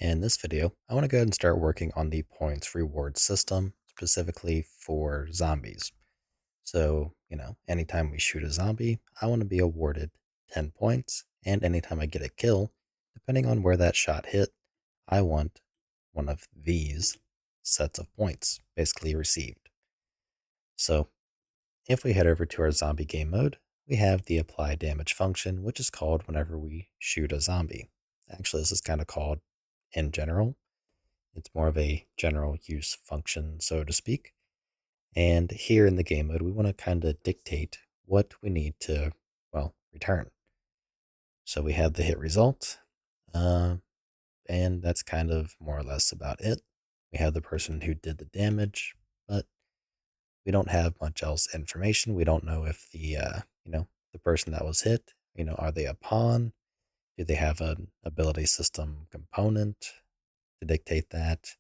In this video, I want to go ahead and start working on the points reward system, specifically for zombies. So, anytime we shoot a zombie, I want to be awarded 10 points, and anytime I get a kill, depending on where that shot hit, I want one of these sets of points, basically received. So, if we head over to our zombie game mode, we have the apply damage function, which is called whenever we shoot a zombie. Actually, this is kind of called in general. It's more of a general use function, so to speak. And here in the game mode, we want to kind of dictate what we need to, return. So we have the hit result, uh, and that's kind of more or less about it. We have the person who did the damage, but we don't have much else information. We don't know if the person that was hit, are they a pawn? Do they have an ability system component to dictate that?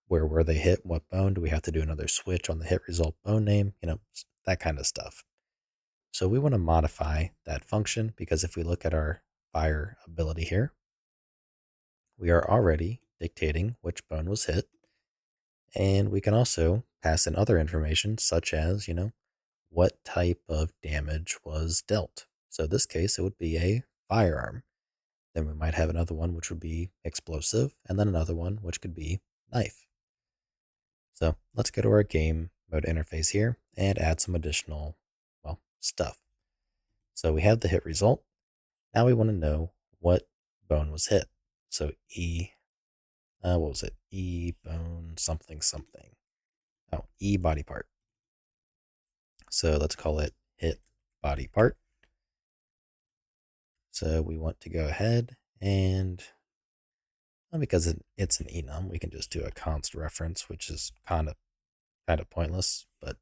Where were they hit? What bone? Do we have to do another switch on the hit result bone name? That kind of stuff. So we want to modify that function because if we look at our fire ability here, we are already dictating which bone was hit. And we can also pass in other information such as, what type of damage was dealt. So in this case, it would be a firearm. Then we might have another one which would be explosive, and then another one which could be knife. So let's go to our game mode interface here and add some additional, stuff. So we have the hit result. Now we want to know what bone was hit. So what was it? E bone something something. Oh, E body part. So let's call it hit body part. So we want to go ahead and, because it's an enum, we can just do a const reference, which is kind of pointless, but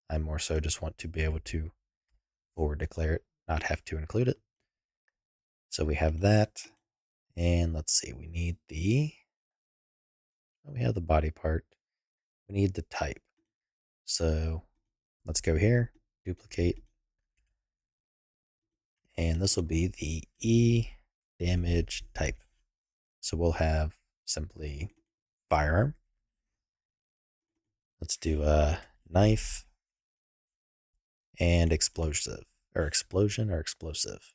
I more so just want to be able to forward declare it, not have to include it. So we have that, and let's see, we have the body part, we need the type. So let's go here, duplicate, and this will be the E damage type. So we'll have simply firearm. Let's do a knife and explosive, or explosion or explosive.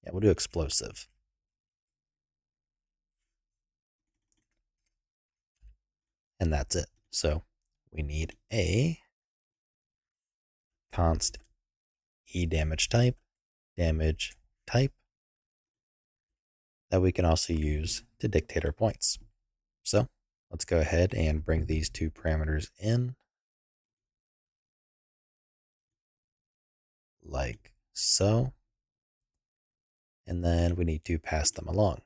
Yeah, we'll do explosive. And that's it. So we need a const E damage type that we can also use to dictate our points. So let's go ahead and bring these two parameters in like so. And then we need to pass them along.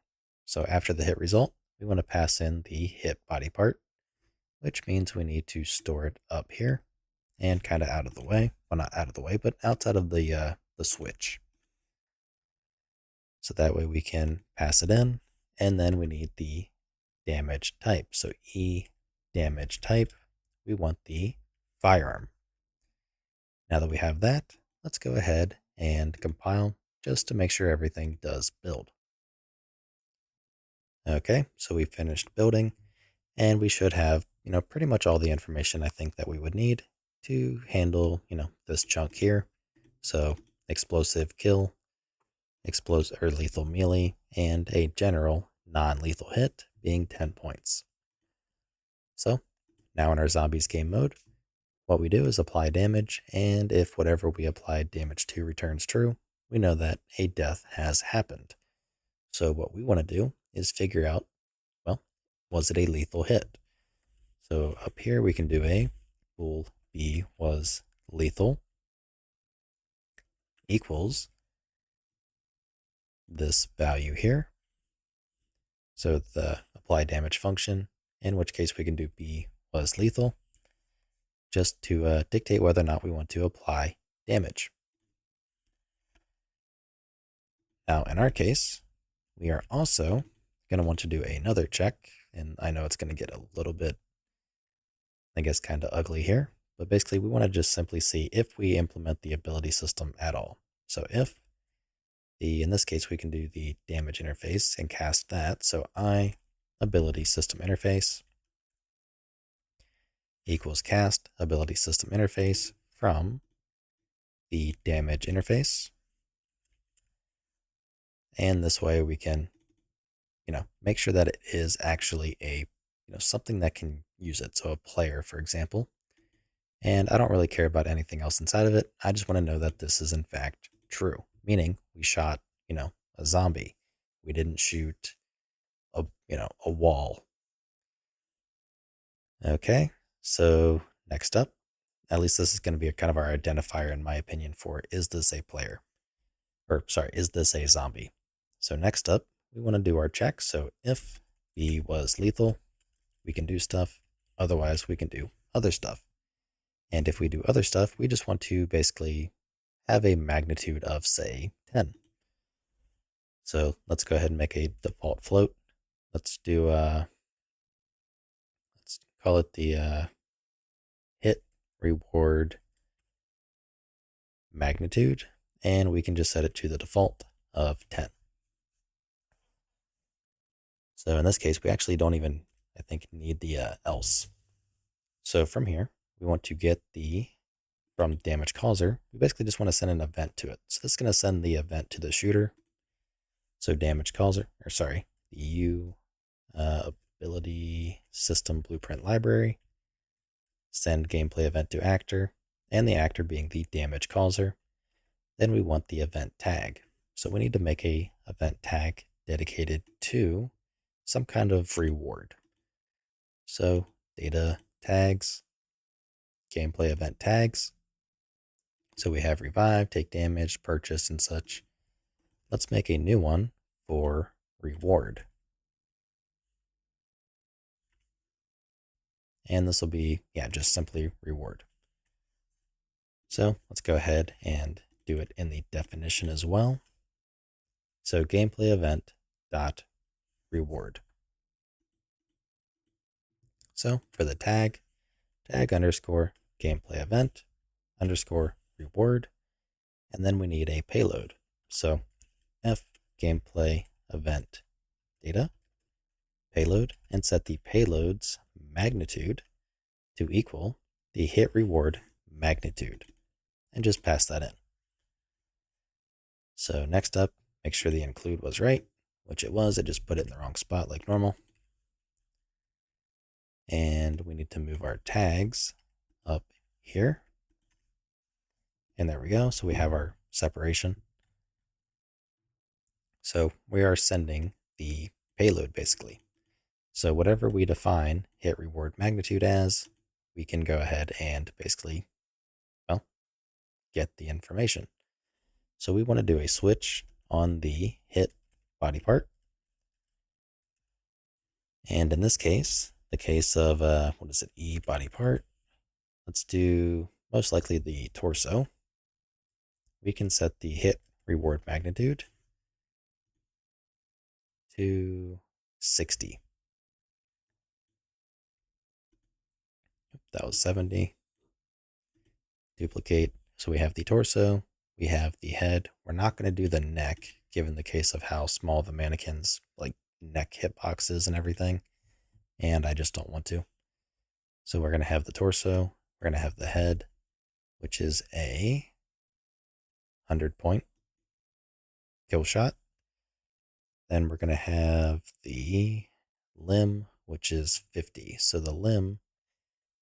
So after the hit result, we want to pass in the hit body part, which means we need to store it up here and kind of out of the way. Well, not out of the way, but outside of the switch. So that way we can pass it in, and then we need the damage type. So E damage type, we want the firearm. Now that we have that, let's go ahead and compile just to make sure everything does build. Okay, so we finished building, and we should have, pretty much all the information I think that we would need to handle, this chunk here. So explosive kill, explosive or lethal melee, and a general non-lethal hit being 10 points. So now in our zombies game mode, what we do is apply damage, and if whatever we applied damage to returns true, we know that a death has happened. So what we want to do is figure out, was it a lethal hit? So up here we can do a bool b was lethal equals this value here. So the apply damage function, in which case we can do b was lethal, just to dictate whether or not we want to apply damage. Now in our case, we are also going to want to do another check, and I know it's going to get a little bit, I guess, kind of ugly here, but basically we want to just simply see if we implement the ability system at all. So if in this case, we can do the damage interface and cast that. So I ability system interface equals cast ability system interface from the damage interface. And this way we can, make sure that it is actually a, something that can use it. So a player, for example. And I don't really care about anything else inside of it. I just want to know that this is in fact true, meaning we shot, a zombie. We didn't shoot a wall. Okay, so next up, at least this is going to be a kind of our identifier, in my opinion, for is this a player? Or, sorry, is this a zombie? So next up, we want to do our check. So if B was lethal, we can do stuff. Otherwise, we can do other stuff. And if we do other stuff, we just want to basically have a magnitude of, say, 10. So let's go ahead and make a default float. Let's do, let's call it the hit reward magnitude, and we can just set it to the default of 10. So in this case, we actually don't even, I think, need the else. So from here, we want to get from damage causer, we basically just want to send an event to it. So this is going to send the event to the shooter. So damage causer, or sorry, the U ability system blueprint library, send gameplay event to actor, and the actor being the damage causer. Then we want the event tag. So we need to make a event tag dedicated to some kind of reward. So data tags, gameplay event tags. So we have revive, take damage, purchase, and such. Let's make a new one for reward. And this will be, just simply reward. So let's go ahead and do it in the definition as well. So gameplay event dot reward. So for the tag underscore gameplay event underscore reward, and then we need a payload. So f gameplay event data payload, and set the payload's magnitude to equal the hit reward magnitude, and just pass that in. So next up, make sure the include was right, which it was. I just put it in the wrong spot like normal. And we need to move our tags up here. And there we go. So we have our separation. So we are sending the payload basically. So whatever we define hit reward magnitude as, we can go ahead and basically, get the information. So we want to do a switch on the hit body part. And in this case, the case of, E body part, let's do most likely the torso. We can set the hit reward magnitude to 60. That was 70. Duplicate. So we have the torso, we have the head. We're not going to do the neck, given the case of how small the mannequin's neck hitbox is and everything. And I just don't want to. So we're going to have the torso, we're going to have the head, which is a 100-point kill shot. Then we're going to have the limb, which is 50. So the limb,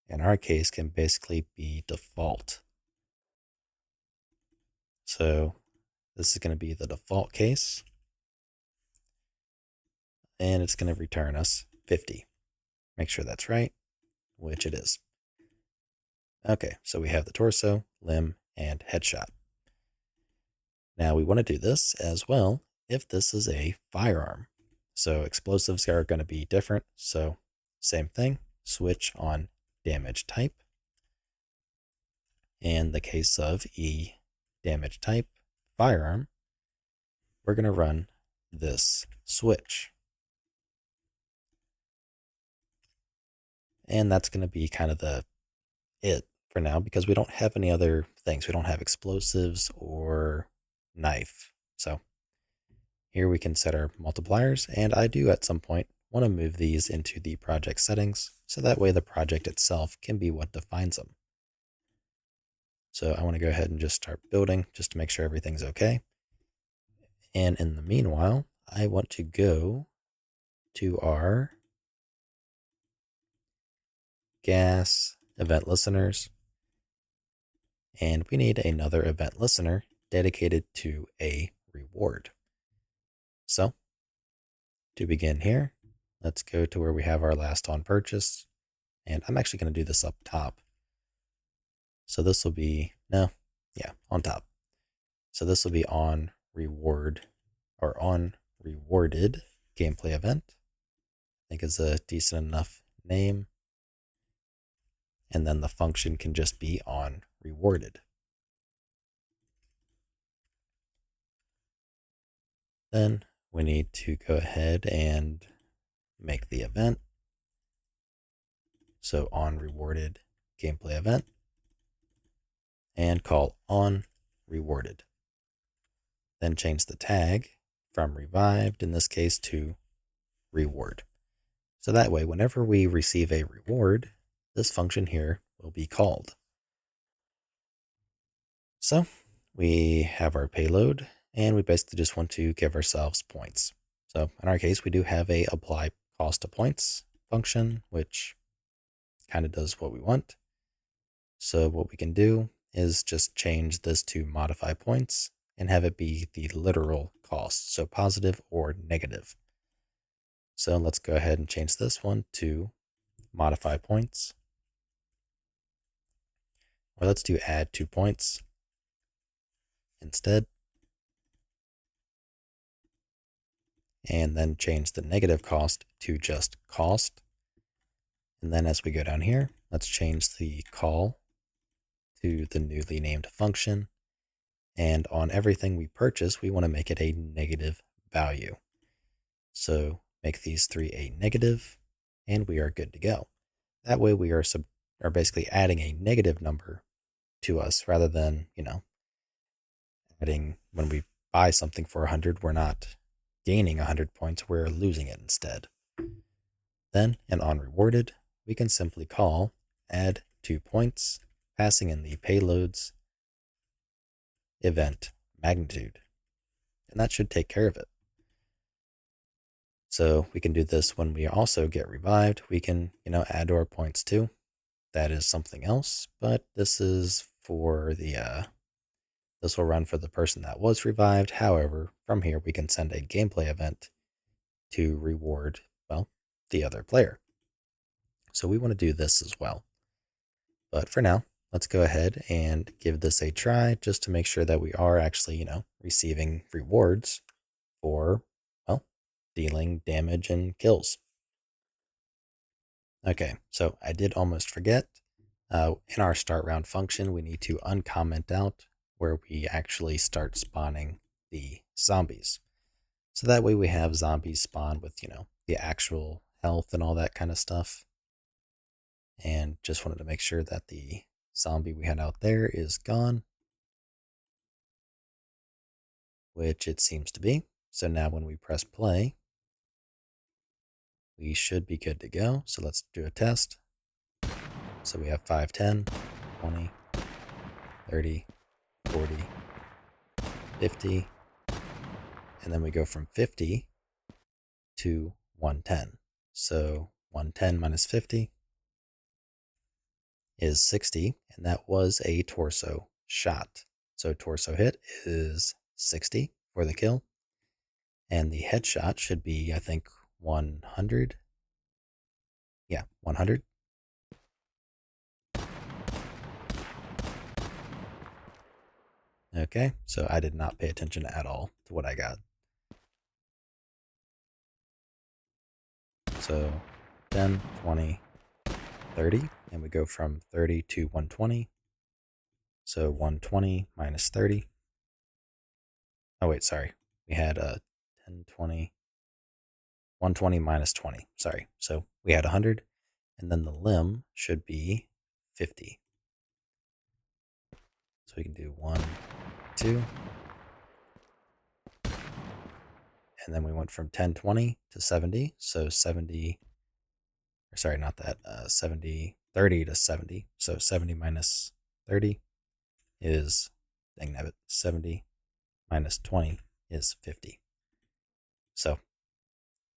in our case, can basically be default. So this is going to be the default case. And it's going to return us 50. Make sure that's right, which it is. Okay, so we have the torso, limb, and headshot. Now we want to do this as well if this is a firearm. So explosives are going to be different. So same thing, switch on damage type. In the case of E damage type firearm, we're going to run this switch. And that's going to be kind of it for now, because we don't have any other things. We don't have explosives or knife. So Here we can set our multipliers, and I do at some point want to move these into the project settings, so that way the project itself can be what defines them. So I want to go ahead and just start building just to make sure everything's okay. And in the meanwhile, I want to go to our gas event listeners, and we need another event listener dedicated to a reward. So to begin here, let's go to where we have our last on purchase, and I'm actually going to do this up top. So this will be, no, yeah, on top. So this will be on reward or on rewarded gameplay event. I think is a decent enough name. And then the function can just be on rewarded. Then we need to go ahead and make the event. So on rewarded gameplay event, and call on rewarded. Then change the tag from revived, in this case, to reward. So that way, whenever we receive a reward, this function here will be called. So we have our payload, and we basically just want to give ourselves points. So in our case, we do have a apply cost to points function, which kind of does what we want. So what we can do is just change this to modify points and have it be the literal cost, so positive or negative. So let's go ahead and change this one to modify points. Or let's do add 2 points instead. And then change the negative cost to just cost. And then as we go down here, let's change the call to the newly named function. And on everything we purchase, we want to make it a negative value. So make these 3 a negative, and we are good to go. That way we are basically adding a negative number to us rather than, adding when we buy something for 100, we're not gaining 100 points, we're losing it instead. Then, and on rewarded, we can simply call add 2 points, passing in the payloads event magnitude. And that should take care of it. So we can do this when we also get revived. We can, add to our points too. That is something else, but this is for the, this will run for the person that was revived. However, from here, we can send a gameplay event to reward, well, the other player. So we want to do this as well. But for now, let's go ahead and give this a try just to make sure that we are actually, receiving rewards for, well, dealing damage and kills. Okay, so I did almost forget. In our start round function, we need to uncomment out where we actually start spawning the zombies. So that way we have zombies spawn with, the actual health and all that kind of stuff. And just wanted to make sure that the zombie we had out there is gone, which it seems to be. So now when we press play, we should be good to go. So let's do a test. So we have 5, 10, 20, 30, 40, 50, and then we go from 50 to 110. So 110 minus 50 is 60, and that was a torso shot. So torso hit is 60 for the kill, and the headshot should be, I think, 100. Yeah, 100. Okay, so I did not pay attention at all to what I got. So 10, 20, 30, and we go from 30 to 120. So 120 minus 30. Oh, wait, sorry. We had 10, 20, 120 minus 20. Sorry. So we had 100, and then the limb should be 50. So we can do 1, 2. and then we went from 1020 to 70. So 70, or sorry, not that, 70, 30 to 70. So 70 minus 30 is, dang nabbit, 70 minus 20 is 50. So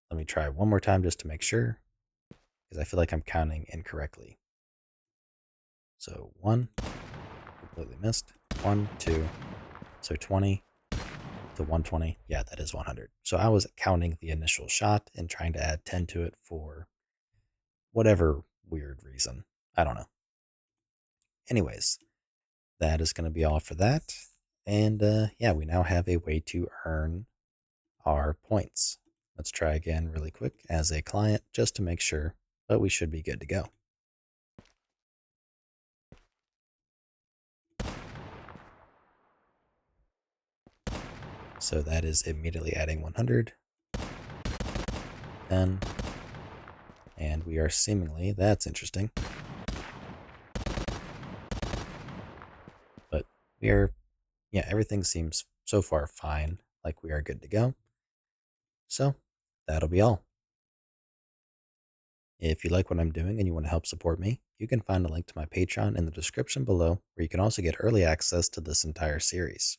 let me try one more time just to make sure, because I feel like I'm counting incorrectly. So 1, completely missed. 1, 2, so 20 to 120. Yeah, that is 100. So I was counting the initial shot and trying to add 10 to it for whatever weird reason. I don't know. Anyways, that is going to be all for that. And yeah, we now have a way to earn our points. Let's try again really quick as a client just to make sure, but we should be good to go. So that is immediately adding 100, 10, and we are seemingly, that's interesting, but we are, yeah, everything seems so far fine, like we are good to go. So that'll be all. If you like what I'm doing and you want to help support me, you can find a link to my Patreon in the description below, where you can also get early access to this entire series.